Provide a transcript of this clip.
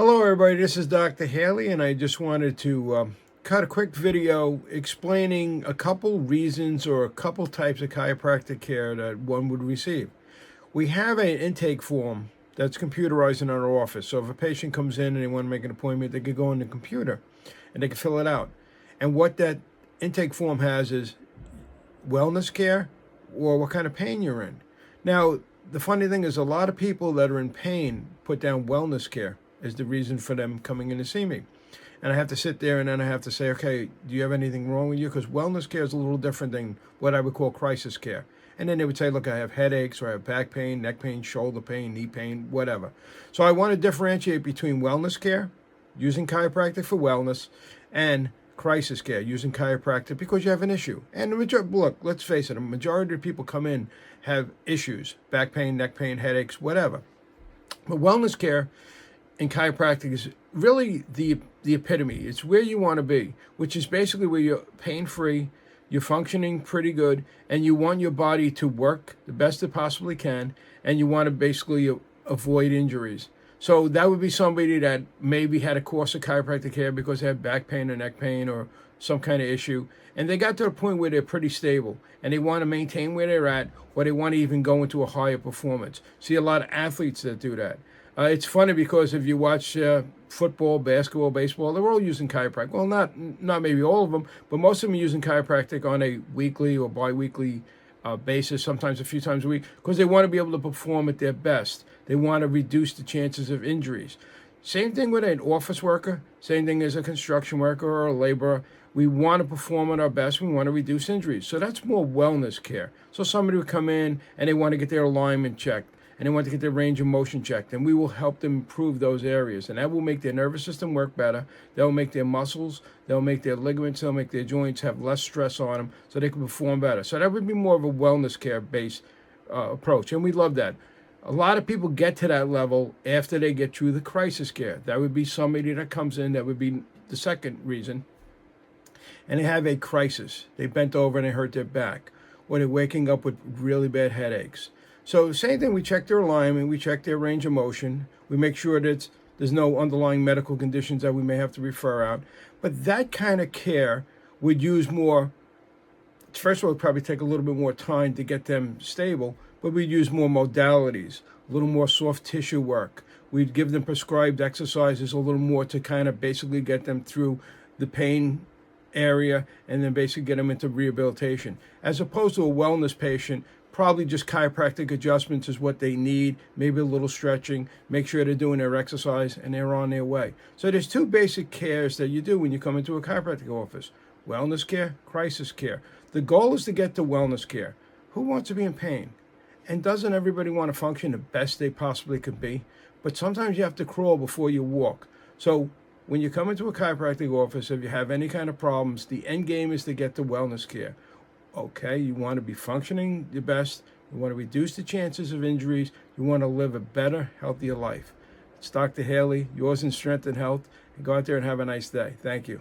Hello everybody, this is Dr. Haley and I just wanted to cut a quick video explaining a couple reasons or a couple types of chiropractic care that one would receive. We have an intake form that's computerized in our office, so if a patient comes in and they want to make an appointment, they could go on the computer and they can fill it out. And what that intake form has is wellness care or what kind of pain you're in. Now, the funny thing is a lot of people that are in pain put down wellness care is the reason for them coming in to see me. And I have to sit there and then I have to say, okay, do you have anything wrong with you? Because wellness care is a little different than what I would call crisis care. And then they would say, look, I have headaches or I have back pain, neck pain, shoulder pain, knee pain, whatever. So I want to differentiate between wellness care, using chiropractic for wellness, and crisis care, using chiropractic because you have an issue. And look, let's face it, a majority of people come in have issues, back pain, neck pain, headaches, whatever. But wellness care in chiropractic is really the epitome. It's where you want to be, which is basically where you're pain-free, you're functioning pretty good, and you want your body to work the best it possibly can, and you want to basically avoid injuries. So that would be somebody that maybe had a course of chiropractic care because they had back pain or neck pain or some kind of issue, and they got to a point where they're pretty stable, and they want to maintain where they're at, or they want to even go into a higher performance. See a lot of athletes that do that. It's funny because if you watch football, basketball, baseball, they're all using chiropractic. Well, not maybe all of them, but most of them are using chiropractic on a weekly or bi-weekly basis, sometimes a few times a week, because they want to be able to perform at their best. They want to reduce the chances of injuries. Same thing with an office worker, same thing as a construction worker or a laborer. We want to perform at our best. We want to reduce injuries. So that's more wellness care. So somebody would come in and they want to get their alignment checked, and they want to get their range of motion checked, and we will help them improve those areas. And that will make their nervous system work better. That will make their muscles, they'll make their ligaments, they'll make their joints have less stress on them so they can perform better. So that would be more of a wellness care-based approach, and we love that. A lot of people get to that level after they get through the crisis care. That would be somebody that comes in, that would be the second reason, and they have a crisis. They bent over and they hurt their back, or they're waking up with really bad headaches. So same thing, we check their alignment, we check their range of motion, we make sure that there's no underlying medical conditions that we may have to refer out. But that kind of care would use more, first of all, it'd probably take a little bit more time to get them stable, but we'd use more modalities, a little more soft tissue work. We'd give them prescribed exercises a little more to kind of basically get them through the pain area and then basically get them into rehabilitation. As opposed to a wellness patient, probably just chiropractic adjustments is what they need, maybe a little stretching, make sure they're doing their exercise, and they're on their way. So there's two basic cares that you do when you come into a chiropractic office: wellness care, crisis care. The goal is to get to wellness care. Who wants to be in pain? And doesn't everybody want to function the best they possibly could be? But sometimes you have to crawl before you walk. So when you come into a chiropractic office, if you have any kind of problems, the end game is to get to wellness care. Okay, you want to be functioning the best, you want to reduce the chances of injuries, you want to live a better, healthier life. It's Dr. Haley, yours in strength and health, and go out there and have a nice day. Thank you.